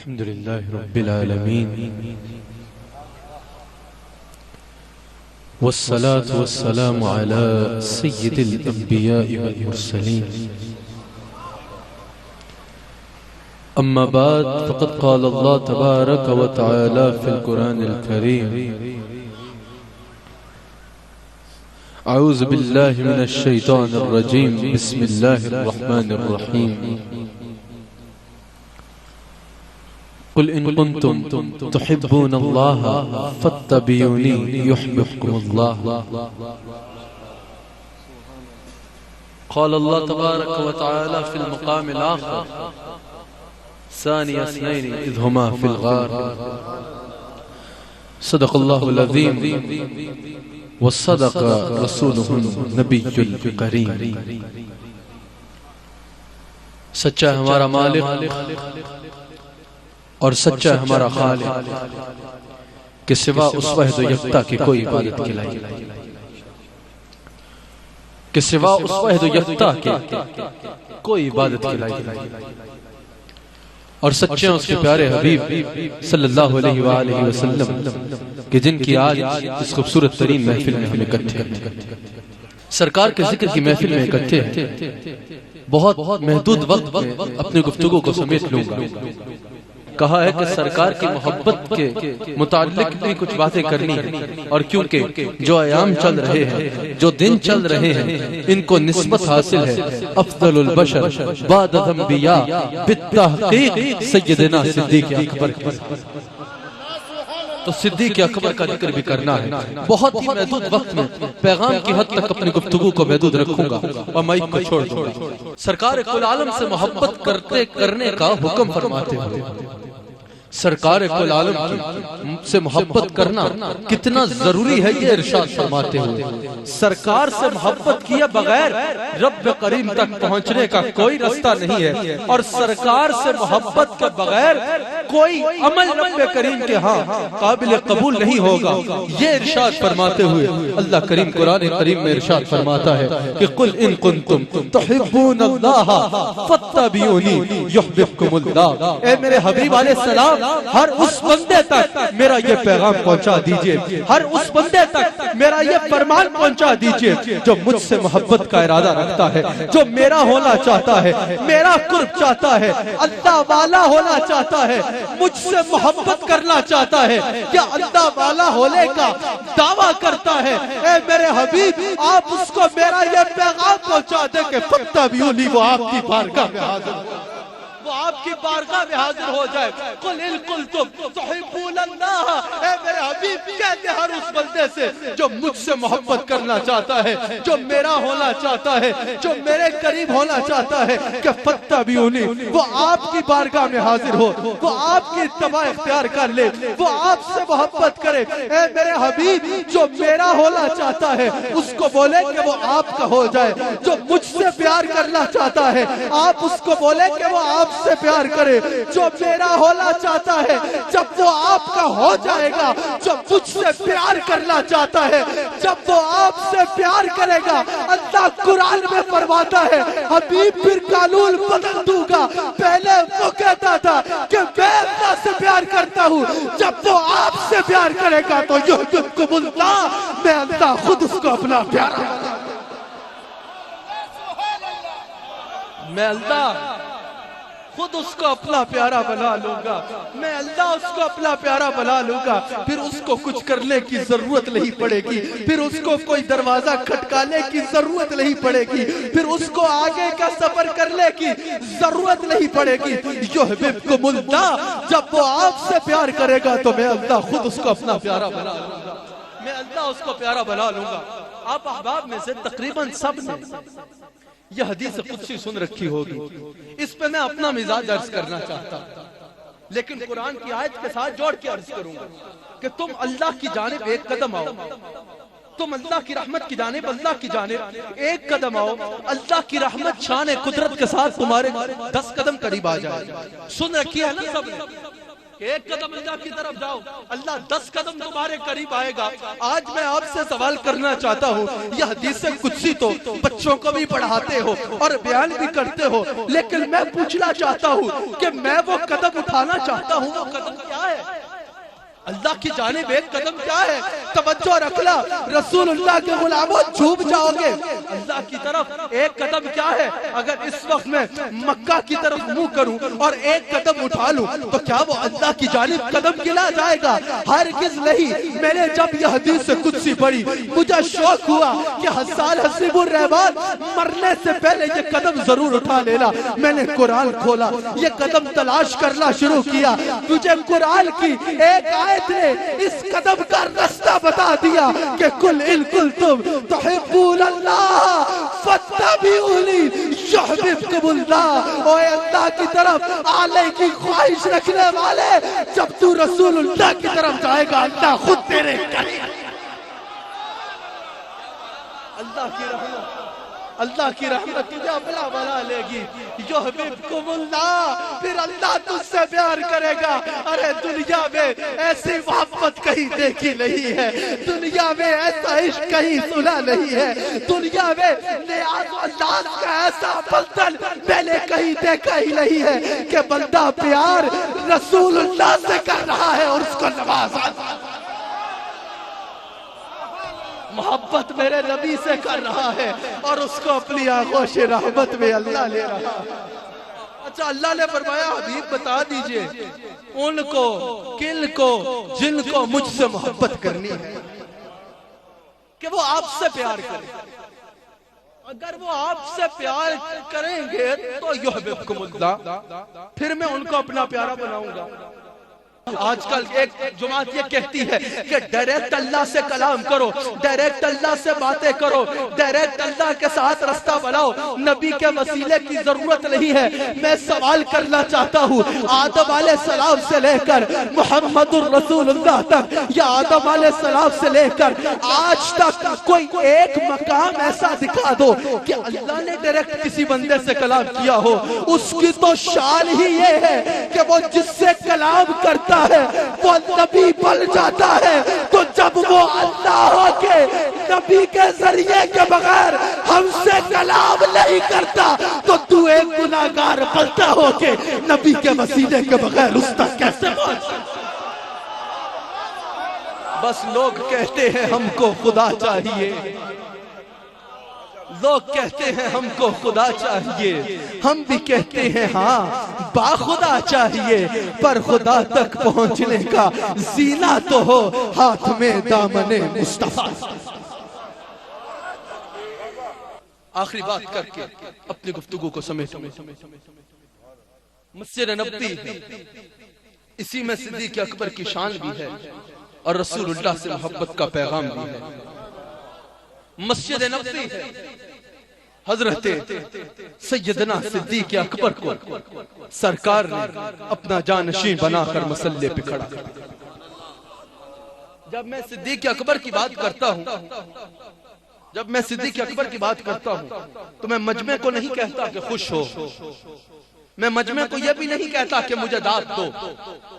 الحمد لله رب العالمين والصلاة والسلام على سيد الأنبياء والمرسلين أما بعد فقد قال الله تبارك وتعالى في القرآن الكريم أعوذ بالله من الشيطان الرجيم بسم الله الرحمن الرحيم قل إن كنتم تحبون الله فاتبعوني يحببكم الله قال الله تبارك وتعالى في المقام الآخر ثاني اثنين إذ هما في الغار صدق الله العظيم وصدق رسوله النبي الكريم سچا ہے ہمارا مالک اور سچا ہے ہمارا خالق کہ سوا اس وحد و یکتا کی کوئی عبادت کے لائق کہ سوا اس وحد و یکتا کی کوئی عبادت کے لائق اور سچے ہیں اس کے پیارے حبیب صلی اللہ علیہ وآلہ وسلم کہ جن کی آج اس خوبصورت ترین محفل میں ہم اکٹھے سرکار کے ذکر کی محفل میں اکٹھے ہیں بہت محدود وقت میں اپنے گفتگو کو سمیٹ لوں گا کہا ہے کہ سرکار کی محبت کے متعلق بھی کچھ باتیں کرنی ہیں اور کیونکہ جو ایام چل رہے ہیں جو دن چل رہے ہیں ان کو نسبت حاصل ہے افضل البشر بعد الانبیاء بالتحقیق سیدنا صدیق اکبر تو صدیق اکبر کا ذکر بھی کرنا ہے بہت ہی محدود وقت میں پیغام کی حد تک اپنی گفتگو کو محدود رکھوں گا اور مائک کو چھوڑ دوں گا سرکار کل عالم سے محبت کرنے کا حکم فرماتے ہیں سرکار کل عالم سے محبت کرنا کتنا ضروری ہے یہ ارشاد فرماتے ہیں سرکار سے محبت کیے بغیر رب کریم تک پہنچنے کا کوئی راستہ نہیں ہے اور سرکار سے محبت کے بغیر کوئی عمل رب کریم کے ہاں قابل قبول نہیں ہوگا یہ ارشاد فرماتے ہوئے اللہ کریم قرآن کریم میں ارشاد فرماتا ہے کہ قل ان کنتم تحبون اللہ فاتبعونی یحببکم اللہ اے میرے حبیب علیہ السلام ہر اس بندے تک میرا یہ پیغام پہنچا دیجئے ہر اس بندے تک میرا یہ فرمان پہنچا دیجئے جو مجھ سے محبت کا ارادہ رکھتا ہے جو میرا ہونا چاہتا ہے میرا قرب چاہتا ہے اللہ والا ہونا چاہتا ہے مجھ سے محبت کرنا چاہتا ہے یا اللہ والا ہونے کا دعویٰ کرتا ہے اے میرے حبیب آپ اس کو میرا یہ پیغام پہنچا دے کہ فاتبعونی وہ آپ کی بارگاہ میں حاضر وہ آپ کی بارگاہ میں حاضر ہو جائے قل ان کنتم تحبون اللہ اے میرے حبیب کہتے ہر اس بندے سے جو مجھ سے محبت کرنا چاہتا ہے جو میرا ہونا چاہتا ہے جو میرے قریب ہونا چاہتا ہے کہ فاتبعونی وہ آپ کی بارگاہ میں حاضر ہو وہ آپ کی اتباع اختیار کر لے وہ آپ سے محبت کرے اے میرے حبیب جو میرا ہونا چاہتا ہے اس کو بولے کہ وہ آپ کا ہو جائے جو مجھ سے پیار کرنا چاہتا ہے آپ اس کو بولے کہ وہ آپ سے پیار کرے جو میرا ہونا چاہتا ہے جب وہ آپ کا ہو جائے گا جو مجھ سے پیار کرنا چاہتا ہے جب وہ آپ سے پیار کرے گا اللہ قرآن میں فرماتا ہے حبیب پھر قانون بدل دوں گا پہلے وہ کہتا تھا کہ میں اللہ سے پیار کرتا ہوں جب وہ آپ سے پیار کرے گا تو یحببکم اللہ میں اللہ خود اس کو اپنا پیارا میں اللہ خود اس کو اپنا پیارا بنا لوں گا میں اللہ اس کو اپنا پیارا بنا لوں گا پھر اس کو کچھ کرنے کی ضرورت نہیں پڑے گی پھر اس کو کوئی دروازہ کھٹکانے کی ضرورت نہیں پڑے گی پھر اس کو آگے کا سفر کرنے کی ضرورت نہیں پڑے گی یحببکم اللہ جب وہ آپ سے پیار کرے گا تو میں اللہ خود اس کو اپنا پیارا بنا لوں گا میں اللہ اس کو پیارا بنا لوں گا آپ احباب میں سے تقریباً سب نے یہ حدیث قدسی سن رکھی ہوگی اس پہ میں اپنا مزاج عرض کرنا چاہتا ہوں لیکن قرآن کی آیت کے ساتھ جوڑ کے عرض کروں گا کہ تم اللہ کی جانب ایک قدم آؤ تم اللہ کی رحمت کی جانب اللہ کی جانب ایک قدم آؤ اللہ کی رحمت شان قدرت کے ساتھ تمہارے 10 قدم قریب آ جائے سن رکھی ہے نا سب نے ایک قدم اللہ کی طرف جاؤ، اللہ 10 قدم تمہارے قریب آئے گا۔ آج میں آپ سے سوال کرنا چاہتا ہوں، یہ حدیث قدسی تو بچوں کو بھی پڑھاتے ہو اور بیان بھی کرتے ہو، لیکن میں پوچھنا چاہتا ہوں کہ میں وہ قدم اٹھانا چاہتا ہوں، وہ قدم کیا ہے؟ اللہ کی جانب ایک قدم کیا ہے؟ توجہ رکھنا، رسول اللہ کے غلاموں چھوپ جاؤ گے اللہ کی طرف۔ ایک قدم کیا ہے؟ اگر اس وقت میں مکہ کی طرف منہ کروں اور ایک قدم اٹھا لوں تو کیا وہ اللہ کی جانب قدم گلا جائے گا؟ ہرگز نہیں۔ میں نے جب یہ حدیث قدسی پڑھی مجھے شوق ہوا کہ حسان حسیب الرحمان مرنے سے پہلے یہ قدم ضرور اٹھا لینا۔ میں نے قرآن کھولا، یہ قدم تلاش کرنا شروع کیا، مجھے قرآن کی ایک آیت نے اس قدم کا رستہ بتا دیا کہ کل ان کنتم تحبون اللہ فاتبعونی یحببکم اللہ۔ اوے اللہ کی طرف آنے کی خواہش رکھنے والے، جب تو رسول اللہ کی طرف جائے گا اللہ خود تیرے قریب۔ اللہ کی رحمت تجھے اپنا بنا لے گی، یحببکم اللہ، پھر اللہ تجھ سے پیار کرے گا۔ ارے دنیا میں ایسی محبت کہیں دیکھی نہیں ہے، دنیا میں ایسا عشق کہیں سنا نہیں ہے، دنیا میں نیاز و انداز کا ایسا بلدن میں نے کہیں دیکھا ہی نہیں ہے کہ بندہ پیار رسول اللہ سے کر رہا ہے اور اس کو نواز محبت میرے نبی سے کر رہا ہے اور اس کو اپنی آغوش رحمت میں اللہ لے رہا ہے۔ اچھا اللہ نے فرمایا حبیب بتا دیجئے ان کو کن کو جن کو مجھ سے محبت کرنی ہے کہ وہ آپ سے پیار کریں۔ اگر وہ آپ سے پیار کریں گے تو یحببکم اللہ، پھر میں ان کو اپنا پیارا بناؤں گا۔ آج کل ایک جماعت یہ کہتی ہے کہ ڈائریکٹ اللہ سے کلام کرو، ڈائریکٹ اللہ سے باتیں کرو، ڈائریکٹ اللہ کے ساتھ رستہ بناؤ، نبی کے وسیلے کی ضرورت نہیں ہے۔ میں سوال کرنا چاہتا ہوں، آدم علیہ السلام سے لے کر محمد الرسول اللہ تک، یا آدم علیہ السلام سے لے کر آج تک کوئی ایک مقام ایسا دکھا دو کہ اللہ نے ڈائریکٹ کسی بندے سے کلام کیا ہو۔ اس کی تو شان ہی یہ ہے کہ وہ جس سے کلام کرتا ہے وہ نبی بن جاتا ہے۔ تو جب وہ اللہ کے نبی کے ذریعے کے بغیر ہم سے کلام نہیں کرتا تو ایک گناہگار بنتا ہو کہ نبی کے وسیلے کے بغیر اس تک کیسے پہنچ سکتا؟ بس لوگ کہتے ہیں ہم کو خدا چاہیے، لوگ کہتے ہیں ہم کو خدا چاہیے، ہم بھی کہتے ہیں ہاں با خدا چاہیے، پر خدا تک پہنچنے کا زینہ تو ہو ہاتھ میں دامن مصطفیٰ۔ آخری بات کر کے اپنی گفتگو کو سمیٹوں۔ مسجد نبوی اسی میں صدیق اکبر کی شان بھی ہے اور رسول اللہ سے محبت کا پیغام بھی ہے۔ مسجد نبوی ہے، حضرت سیدنا صدیق اکبر کو سرکار نے اپنا جانشین بنا کر مسلح پہ کھڑا کر دیا۔ جب میں صدیق اکبر کی بات کرتا ہوں، جب میں صدیق اکبر کی بات کرتا ہوں تو میں مجمع کو نہیں کہتا کہ خوش ہو، میں مجمع کو یہ بھی نہیں کہتا کہ مجھے داد دو،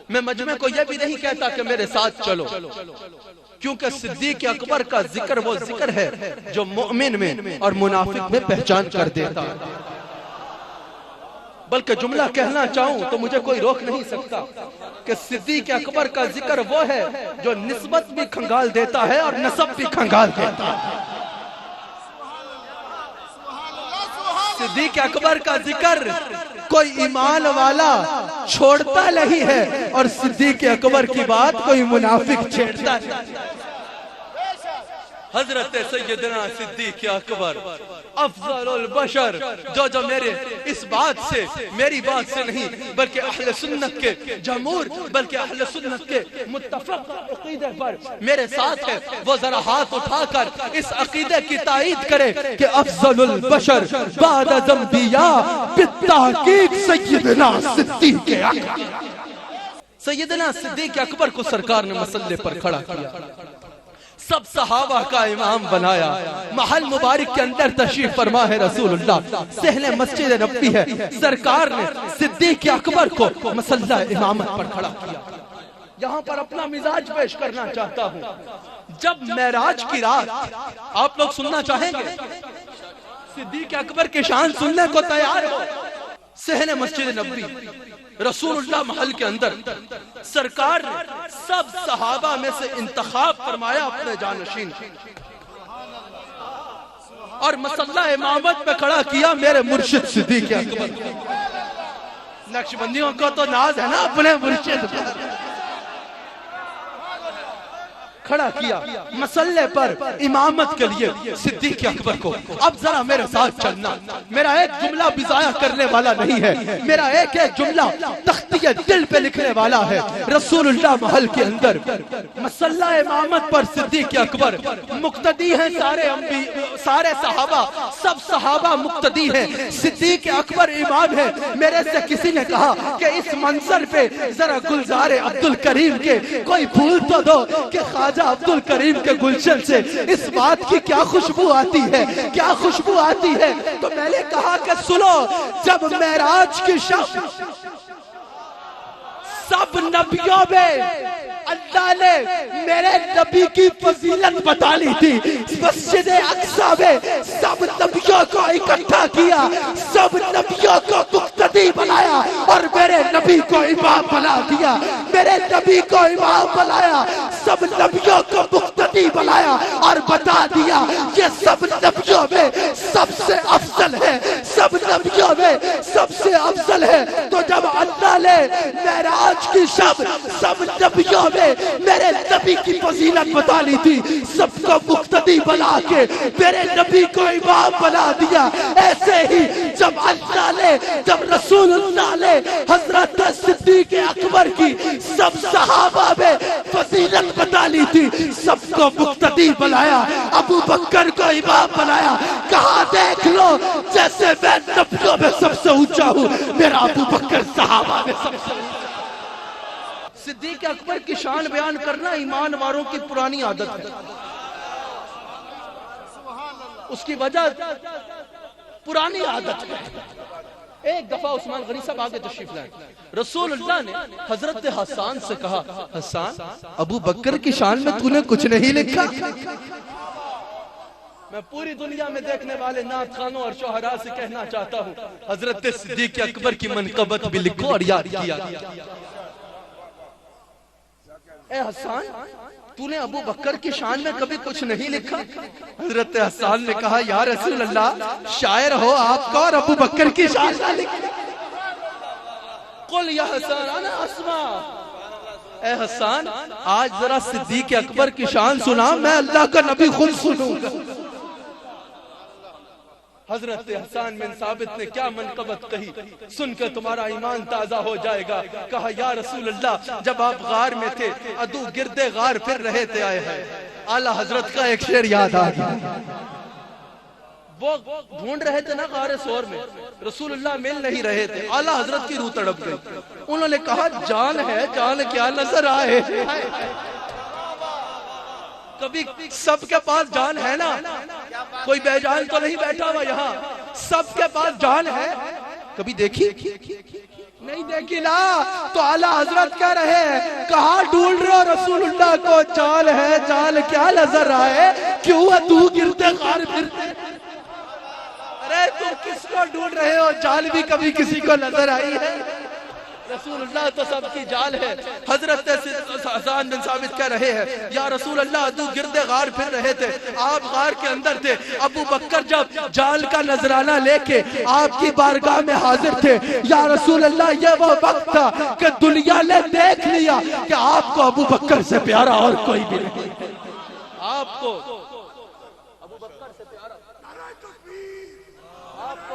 میں مجمع کو یہ بھی نہیں کہتا کہ میرے ساتھ چلو، کیونکہ صدیق اکبر کا ذکر وہ ذکر ہے جو مومن میں اور منافق میں پہچان کر دیتا ہے۔ بلکہ جملہ کہنا چاہوں تو مجھے کوئی روک نہیں سکتا کہ صدیق اکبر کا ذکر وہ ہے جو نسبت بھی کھنگال دیتا ہے اور نسب بھی کھنگال دیتا ہے۔ صدیق اکبر کا ذکر کوئی ایمان والا چھوڑتا نہیں ہے اور صدیق اکبر کی بات کوئی منافق چھیڑتا ہے۔ حضرت سیدنا صدیق اکبر افضل البشر، جو میرے اس بات سے، میری بات سے نہیں بلکہ اہل سنت کے جمہور، بلکہ اہل سنت کے متفق عقیدے پر میرے ساتھ ہے، وہ ذرا ہاتھ اٹھا کر اس عقیدے کی تائید کرے کہ افضل البشر بعد الانبیاء بالتحقیق سیدنا صدیق اکبر۔ سیدنا صدیق اکبر کو سرکار نے مسلح پر کھڑا کیا۔ سب صحابہ کا امام بنایا، محل مبارک کے اندر تشریف فرما ہے رسول اللہ، صحن مسجد نبوی ہے، سرکار نے صدیق اکبر کو مصلی امامت پر کھڑا کیا۔ یہاں پر اپنا مزاج پیش کرنا چاہتا ہوں، جب معراج کی رات، آپ لوگ سننا چاہیں گے؟ صدیق اکبر کی شان سننے کو تیار ہو؟ صحن مسجد نبوی، رسول اللہ محل کے اندر، سرکار نے سب صحابہ میں سے انتخاب فرمایا اپنے جانشین اور مصلی امامت پہ کھڑا کیا میرے مرشد صدیق اکبر۔ نقشبندیوں کو تو ناز ہے نا اپنے مرشد پر، کھڑا کیا مصلی پر امامت کے لیے صدیق اکبر کو۔ اب ذرا میرے ساتھ چلنا، میرا ایک جملہ بھی ضائع کرنے والا نہیں ہے، میرا ایک جملہ تختی دل پہ لکھنے والا ہے۔ رسول اللہ محل کے اندر مصلی امامت پر صدیق اکبر، مقتدی ہیں سارے صحابہ، سب صحابہ مقتدی ہیں، صدیق اکبر امام ہے۔ میرے سے کسی نے کہا کہ اس منظر پہ ذرا گلزار عبدالکریم کے کوئی پھول تو دو کہ خواجہ عبد الکریم کے گلشن سے اس بات کی کیا خوشبو آتی ہے، کیا خوشبو آتی ہے۔ تو میں نے کہا کہ سنو، جب معراج کی شب سب نبیوں میں اللہ نے میرے نبی کی فضیلت بتا لی تھی، مسجد اقصی میں سب نبیوں کو اکٹھا کیا، سب نبیوں کو مقتدی بنایا اور میرے نبی کو امام بنا دیا، میرے نبی کو امام بنایا، سب نبیوں کو مقتدی بنایا اور بتا دیا یہ سب نبیوں میں سب سے افضل ہے، سب نبیوں میں سب سے افضل ہے۔ تو جب اللہ نے معراج کی شب سب نبیوں میں میرے نبی کی فضیلت بتا لی تھی، سب کو مقتدی بنا کے میرے نبی کو امام بنا دیا، ایسے ہی جب اللہ نے، جب رسول اللہ نے حضرت صدیق اکبر کی سب صحابہ میں فضیلت بتا لی تھی، سب کو مقتدی بنایا، ابو بکر کو امام بنایا، کہا دیکھ لو جیسے میں نبیوں میں سب سے اونچا ہوں، میرا ابو بکر صحابہ میں سب سے اونچا۔ صدیق اکبر کی شان بیان کرنا ایمان والوں کی پرانی عادت ہے، اس کی وجہ پرانی عادت ہے۔ ایک دفعہ عثمان غنی صاحب آگے تشریف لائیں، رسول اللہ نے حضرت حسان سے کہا، حسان ابو بکر کی شان میں تو نے کچھ نہیں لکھا؟ میں پوری دنیا میں دیکھنے والے نعت خوانوں اور شعراء سے کہنا چاہتا ہوں، حضرت صدیق اکبر کی منقبت بھی لکھو اور یاد کیا۔ اے حسان، تو نے ابو بکر کی شان میں کبھی کچھ نہیں لکھا؟ حضرت حسان نے کہا، یا رسول اللہ، شاعر ہو آپ کا اور ابو بکر کی شان نہ لکھا۔ قل یا حسان انا اسمع، اے حسان آج ذرا صدیق اکبر کی شان سنا، میں اللہ کا نبی خود سنوں گا۔ حضرت حسان بن ثابت نے کیا منقبت کہی، سن کے تمہارا ایمان تازہ ہو جائے گا۔ کہا یا رسول اللہ، جب آپ غار میں تھے عدو گردے غار پھر رہے تھے آئے ہیں۔ اعلیٰ حضرت کا ایک شعر یاد آ گیا، وہ ڈھونڈ رہے تھے نا غار سور میں، رسول اللہ مل نہیں رہے تھے، اعلیٰ حضرت کی روح تڑپ گئی، انہوں نے کہا جان ہے، جان کیا نظر آئے۔ کبھی سب کے پاس جان ہے نا، کوئی بے جان تو نہیں بیٹھا ہوا یہاں، سب کے پاس جان ہے، کبھی دیکھی نہیں دیکھی نا؟ تو اعلیٰ حضرت کہہ رہے ہیں، کہاں ڈھونڈ رہے ہو رسول اللہ کو؟ جان ہے، جان کیا نظر آئے، کیوں تو گرتے غار پھرتے؟ ارے تم کس کو ڈھونڈ رہے ہو؟ جان بھی کبھی کسی کو نظر آئی ہے؟ رسول اللہ تو سب کی جان ہے۔ حضرت حسان بن ثابت کہہ رہے ہیں، یا رسول اللہ عدو گردے غار پھر رہے تھے، آپ غار کے اندر تھے، ابو بکر جب جال کا نذرانہ لے کے آپ کی بارگاہ میں حاضر تھے، یا رسول اللہ یہ وہ وقت تھا کہ دنیا نے دیکھ لیا کہ آپ کو ابو بکر سے پیارا اور کوئی بھی نہیں، آپ کو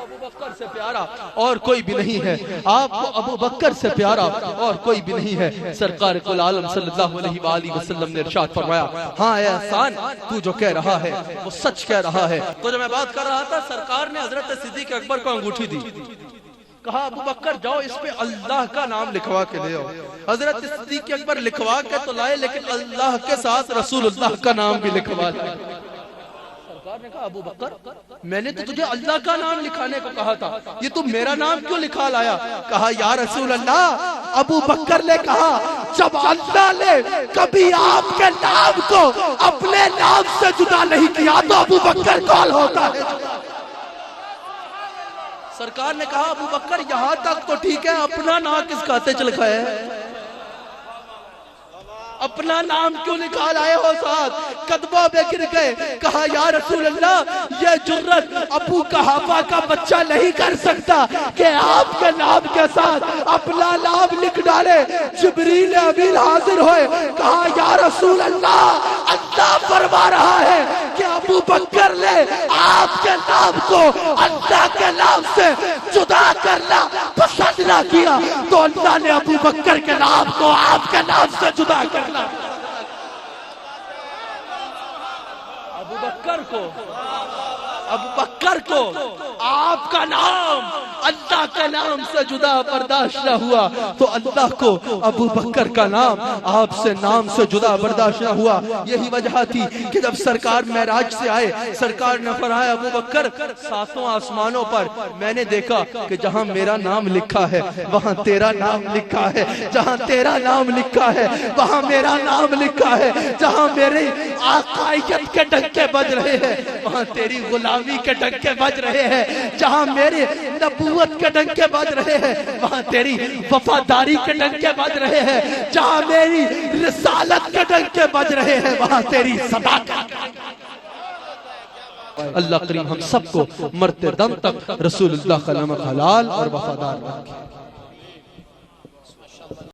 ابو بکر سے پیارا اور کوئی بھی نہیں ہے، آپ کو ابو بکر سے پیارا اور کوئی بھی نہیں ہے۔ سرکار کل عالم صلی اللہ علیہ وآلہ وسلم نے ارشاد فرمایا، ہاں اے حسان تو جو کہہ رہا ہے وہ سچ کہہ رہا ہے۔ تو جب میں بات کر رہا تھا، سرکار نے حضرت صدیق اکبر کو انگوٹھی دی، کہا ابو بکر جاؤ اس پہ اللہ کا نام لکھوا کے لے آؤ۔ حضرت صدیق اکبر لکھوا کے تو لائے لیکن اللہ کے ساتھ رسول اللہ کا نام بھی لکھوا لائے۔ سرکار نے کہا ابو بکر میں نے تو تجھے اللہ کا نام لکھانے کو کہا تھا، یہ تم میرا نام کیوں لکھا لایا؟ کہا یا رسول اللہ، ابو بکر نے کہا جب اللہ نے کبھی آپ کے نام کو اپنے نام سے جدا نہیں کیا تو ابو بکر کون ہوتا ہے؟ سرکار نے کہا ابو بکر یہاں تک تو ٹھیک ہے، اپنا نام کس کھاتے چل کھائے ہے؟ اپنا نام کیوں نکال آئے ہو ساتھ؟ قدموں میں گر گئے، کہا یا رسول اللہ یہ جرت ابو قحافہ کا بچہ نہیں کر سکتا کہ آپ کے نام کے ساتھ اپنا نام لکھ ڈالے۔ جبریل امین حاضر ہوئے، کہا یا رسول اللہ اللہ فرما رہا ہے کہ ابو بکر نے آپ کے نام کو اللہ کے نام سے جدا کرنا پسند نہ کیا تو اللہ نے ابو بکر کے نام کو آپ کے نام سے جدا کرنا۔ ابو بکر کو آپ کا نام اللہ کے نام سے جدا برداشت نہ ہوا تو اللہ کو ابو بکر کا نام آپ سے نام سے جدا برداشت نہ ہوا۔ یہی وجہ تھی کہ جب سرکار معراج سے آئے، سرکار نے فرمایا ابو بکر ساتوں آسمانوں پر میں نے دیکھا کہ جہاں میرا نام لکھا ہے وہاں تیرا نام لکھا ہے، جہاں تیرا نام لکھا ہے وہاں میرا نام لکھا ہے، جہاں میرے آقائیت کے ڈنکے بج رہے ہیں وہاں تیری غلامی کے ڈنکے بج رہے ہیں، جہاں میرے نبوت کے ڈنکے بج رہے ہیں وہاں تیری وفاداری کے ڈنکے بج رہے ہیں، جہاں میری رسالت کے ڈنکے بج رہے ہیں وہاں تیری صداقت۔ اللہ کریم ہم سب کو مرتے دم تک رسول اللہ کا نام حلال اور وفادار رکھے۔